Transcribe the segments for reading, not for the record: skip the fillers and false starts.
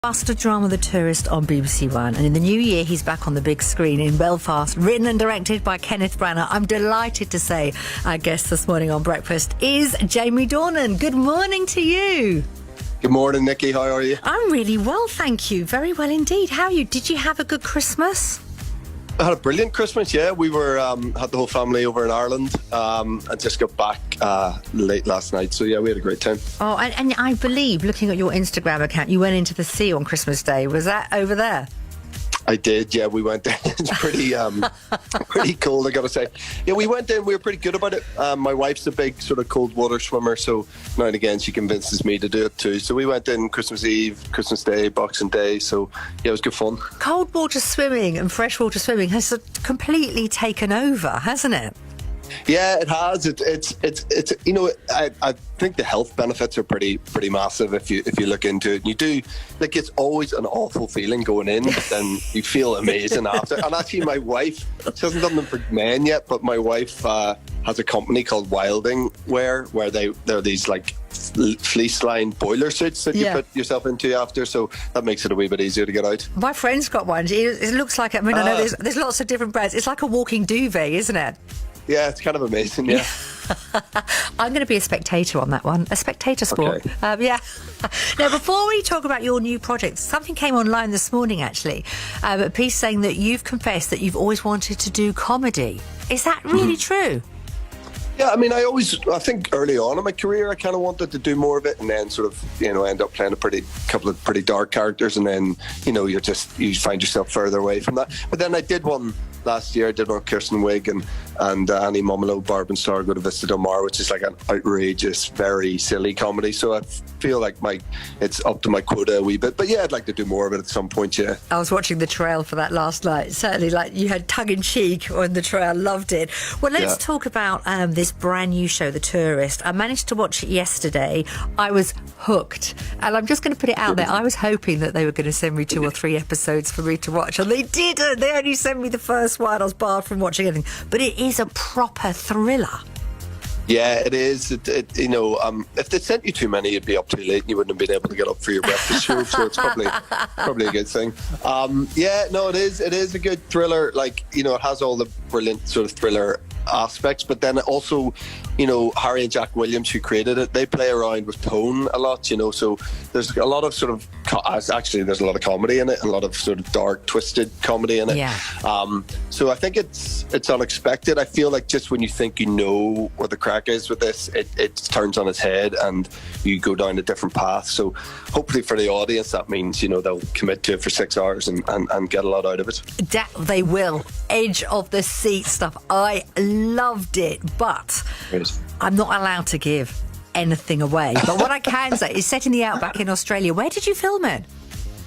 Buster drama The Tourist on BBC One, and in the new year he's back on the big screen in Belfast, written and directed by Kenneth Branagh. I'm delighted to say our guest this morning on Breakfast is Jamie Dornan. Good morning to you. Good morning, Nikki. How are you? I'm really well, thank you. Very well indeed. How are you? Did you have a good Christmas? I had a brilliant Christmas, yeah. We were had the whole family over in Ireland and just got back late last night. So, yeah, we had a great time. Oh, and I believe, looking at your Instagram account, you went into the sea on Christmas Day. Was that over there? I did, yeah. We went there. It's pretty pretty cold, I got to say. Yeah, we went in. We were pretty good about it. My wife's a big sort of cold water swimmer, so now and again she convinces me to do it too. So we went in Christmas Eve, Christmas Day, Boxing Day. So, yeah, it was good fun. Cold water swimming and freshwater swimming has completely taken over, hasn't it? Yeah, it has. It's you know, I think the health benefits are pretty massive if you look into it. And you do, like, it's always an awful feeling going in, but then you feel amazing after. And actually, my wife, she hasn't done them for men yet, but my wife has a company called Wilding Wear, where they're these like fleece lined boiler suits that you put yourself into after, so that makes it a wee bit easier to get out. My friend's got one. It looks like, I mean, I know there's lots of different brands. It's like a walking duvet, isn't it? Yeah, it's kind of amazing, yeah. I'm going to be a spectator on that one, a spectator sport. Okay. Yeah. Now, before we talk about your new project, something came online this morning, actually, a piece saying that you've confessed that you've always wanted to do comedy. Is that really true? Yeah, I mean, I think early on in my career, I kind of wanted to do more of it, and then sort of, end up playing a couple of pretty dark characters, and then, you find yourself further away from that. But then I did one last year. I did one with Kirsten Wiig and Annie Mumolo, Barb and Star Go to Vista Del Mar, which is like an outrageous, very silly comedy. So I feel like it's up to my quota a wee bit. But yeah, I'd like to do more of it at some point, yeah. I was watching the trail for that last night. Certainly, like, you had tongue-in-cheek on the trail. Loved it. Well, let's talk about this brand new show, The Tourist. I managed to watch it yesterday. I was hooked. And I'm just going to put it out there. I was hoping that they were going to send me 2 or 3 episodes for me to watch, and they didn't. They only sent me the first one. I was barred from watching anything. But it is a proper thriller. Yeah, it is. If they sent you too many, you'd be up too late and you wouldn't have been able to get up for your breakfast show. So it's probably a good thing. It is. It is a good thriller. Like, it has all the brilliant sort of thriller aspects, but then also, Harry and Jack Williams, who created it, they play around with tone a lot, so there's a lot of sort of there's a lot of comedy in it, a lot of sort of dark, twisted comedy in it. So I think it's unexpected. I feel like just when you think you know what the crack is with this, it turns on its head and you go down a different path. So hopefully for the audience, that means they'll commit to it for 6 hours and get a lot out of it. They will. Edge of the seat stuff. I loved it, but I'm not allowed to give anything away. But what I can say is set in the outback in Australia. Where did you film it?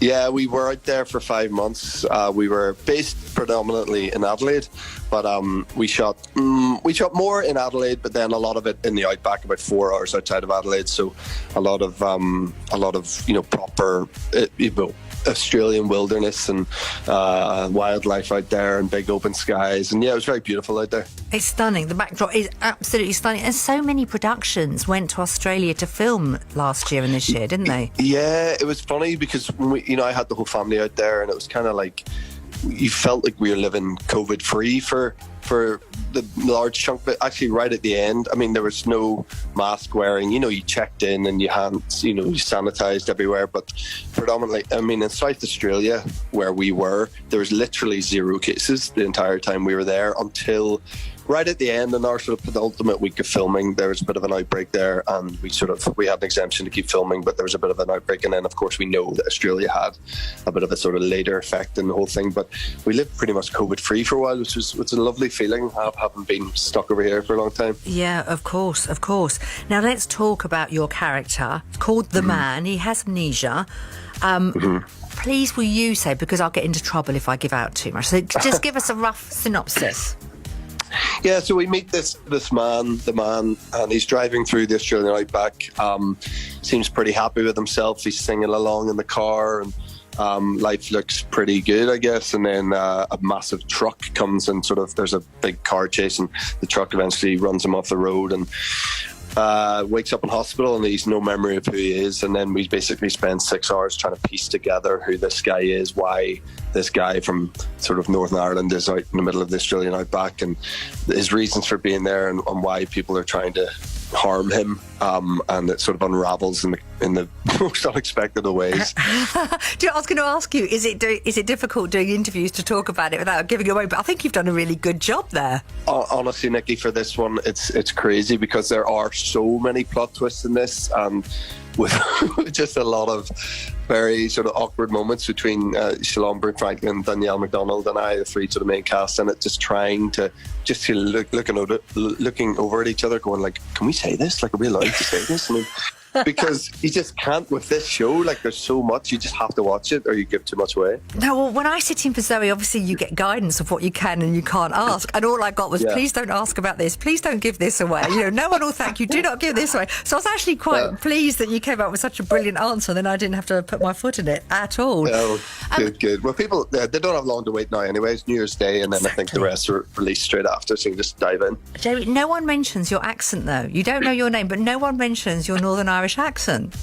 Yeah, we were out there for 5 months. We were based predominantly in Adelaide, but we shot more in Adelaide, but then a lot of it in the outback, about 4 hours outside of Adelaide. So a lot of proper Australian wilderness and wildlife out there and big open skies, and it was very beautiful out there. It's stunning. The backdrop is absolutely stunning, and so many productions went to Australia to film last year and this year, didn't they? Yeah, it was funny because when I had the whole family out there, and it was kind of like you felt like we were living COVID free for the large chunk, but actually right at the end, I mean, there was no mask wearing. You checked in and you sanitized everywhere, but predominantly, I mean, in South Australia where we were, there was literally 0 cases the entire time we were there until right at the end, in our sort of penultimate week of filming, there was a bit of an outbreak there, and we had an exemption to keep filming, but there was a bit of an outbreak, and then of course we know that Australia had a bit of a sort of later effect in the whole thing, but we lived pretty much COVID free for a while, which was a lovely feeling, having been stuck over here for a long time. Yeah, of course. Now let's talk about your character called The Man. He has amnesia. Please will you say, because I'll get into trouble if I give out too much, so just give us a rough synopsis. Yeah, so we meet this man, the man, and he's driving through the Australian outback. Seems pretty happy with himself. He's singing along in the car, and life looks pretty good, I guess. And then a massive truck comes and there's a big car chase, and the truck eventually runs him off the road. And wakes up in hospital and he's no memory of who he is, and then we basically spend 6 hours trying to piece together who this guy is, why this guy from sort of Northern Ireland is out in the middle of the Australian outback, and his reasons for being there, and why people are trying to harm him, and it sort of unravels in the most unexpected of ways. Do you know, I was going to ask you, is it difficult doing interviews to talk about it without giving away? But I think you've done a really good job there. Honestly, Nikki, for this one, it's crazy because there are so many plot twists in this, and with just a lot of very sort of awkward moments between Shalom Brooke Franklin, Danielle MacDonald and I, the three sort of main cast, and it just trying to looking over at each other going like, can we say this? Like, are we allowed to say this? I mean, because you just can't with this show. Like, there's so much, you just have to watch it or you give too much away. No, well, when I sit in for Zoe, obviously you get guidance of what you can and you can't ask, and all I got was, please don't ask about this, please don't give this away, you know, no one will thank you, do not give this away. So I was actually quite pleased that you came up with such a brilliant answer, then I didn't have to put my foot in it at all. Oh, good. Well, people, they don't have long to wait now anyway. It's New Year's Day, and then I think the rest are released straight after, so you can just dive in. Jamie, no one mentions your accent though. You don't know your name, but no one mentions your Northern Irish accent.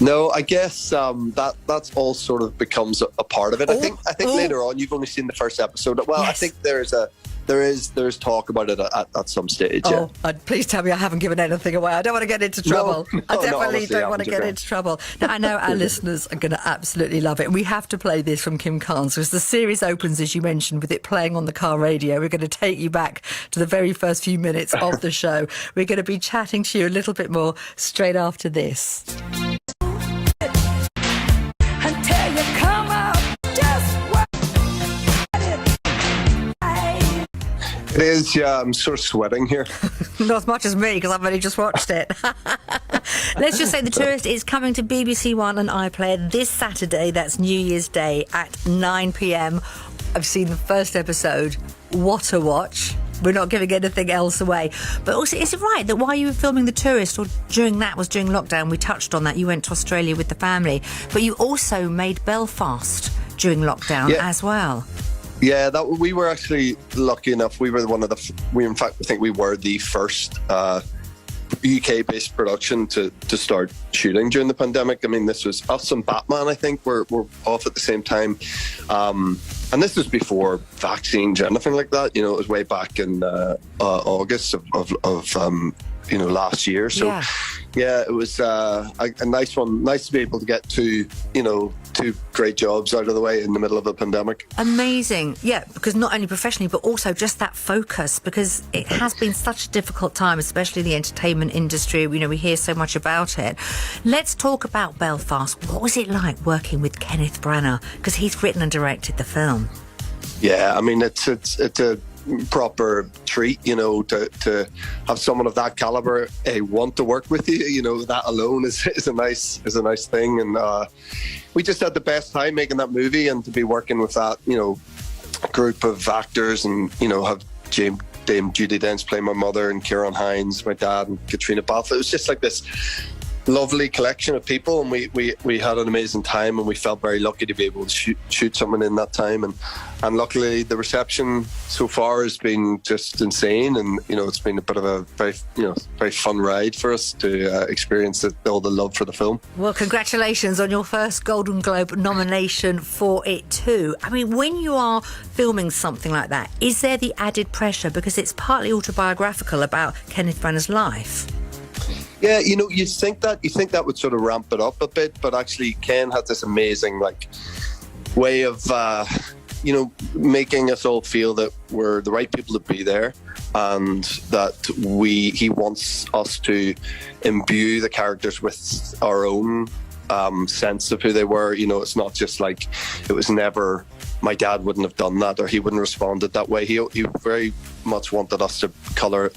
No, I guess that's all sort of becomes a part of it. I think later on, you've only seen the first episode. Well, yes. I think there's talk about it at some stage. Oh, please tell me I haven't given anything away. I don't want to get into trouble. No, I definitely don't want to get into trouble. Now, I know our listeners are going to absolutely love it. And we have to play this from Kim Carnes, because the series opens, as you mentioned, with it playing on the car radio. We're going to take you back to the very first few minutes of the show. We're going to be chatting to you a little bit more straight after this. Until you come out, It is, I'm sort of sweating here. Not as much as me, because I've only just watched it. Let's just say The Tourist is coming to BBC One and iPlayer this Saturday. That's New Year's Day at 9 p.m. I've seen the first episode. What a watch. We're not giving anything else away. But also, is it right that while you were filming The Tourist, or during lockdown, we touched on that, you went to Australia with the family, but you also made Belfast during lockdown as well? Yeah, we were actually lucky enough. We were in fact, I think we were the first UK-based production to start shooting during the pandemic. I mean, this was us and Batman, I think, were off at the same time. And this was before vaccines or anything like that. You know, it was way back in August of last year. So, yeah, it was a nice one. Nice to be able to get two great jobs out of the way in the middle of a pandemic. Amazing. Yeah, because not only professionally, but also just that focus, because it has been such a difficult time, especially the entertainment industry. You know, we hear so much about it. Let's talk about Belfast. What was it like working with Kenneth Branagh? Because he's written and directed the film. Yeah, I mean, it's a proper treat, you know, to have someone of that caliber want to work with you. You know, that alone is a nice thing, and we just had the best time making that movie, and to be working with that, you know, group of actors, and you know, have Dame Judi Dench play my mother, and Ciarán Hinds, my dad, and Katrina Balfe. It was just like this lovely collection of people, and we had an amazing time, and we felt very lucky to be able to shoot someone in that time, and luckily the reception so far has been just insane, and you know, it's been a bit of a very fun ride for us to experience all the love for the film. Well, congratulations on your first Golden Globe nomination for it too. I mean, when you are filming something like that, is there the added pressure, because it's partly autobiographical about Kenneth Branagh's life? Yeah, you know, you think that would sort of ramp it up a bit, but actually Ken had this amazing way of making us all feel that we're the right people to be there, and that he wants us to imbue the characters with our own sense of who they were. You know, it's not just like, it was never, my dad wouldn't have done that, or he wouldn't have responded that way. He very much wanted us to colour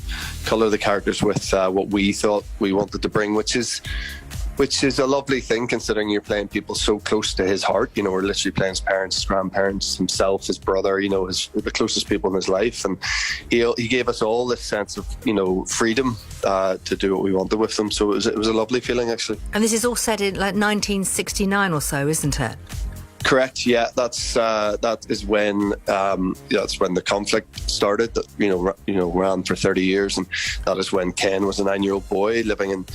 the characters with what we thought we wanted to bring, which is a lovely thing, considering you're playing people so close to his heart. You know, we're literally playing his parents, his grandparents, himself, his brother, you know, the closest people in his life. And he gave us all this sense of, you know, freedom to do what we wanted with them. So it was a lovely feeling, actually. And this is all set in like 1969 or so, isn't it? Correct. Yeah, that is when that's when the conflict started. That ran for 30 years, and that is when Ken was a 9-year-old boy living in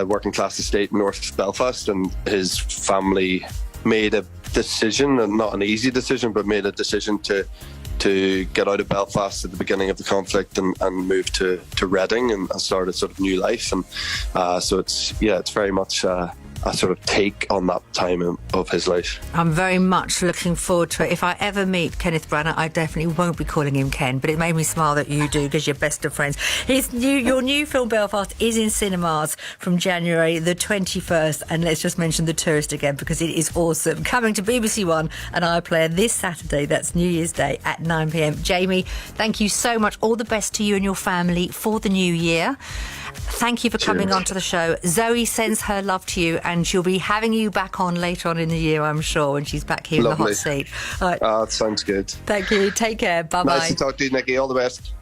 working class estate in North Belfast, and his family made a decision, and not an easy decision, but made a decision to get out of Belfast at the beginning of the conflict and move to Reading and start a sort of new life. And so it's very much a sort of take on that time of his life. I'm very much looking forward to it. If I ever meet Kenneth Branagh, I definitely won't be calling him Ken, but it made me smile that you do, because you're best of friends. Your new film Belfast is in cinemas from January the 21st, and let's just mention The Tourist again because it is awesome. Coming to BBC One and iPlayer this Saturday, that's New Year's Day at 9 p.m. Jamie, thank you so much. All the best to you and your family for the new year. Thank you for coming on to the show. Zoe sends her love to you, and she'll be having you back on later on in the year, I'm sure, when she's back here in the hot seat. All right. Sounds good. Thank you. Take care. Bye-bye. Nice to talk to you, Nikki. All the best.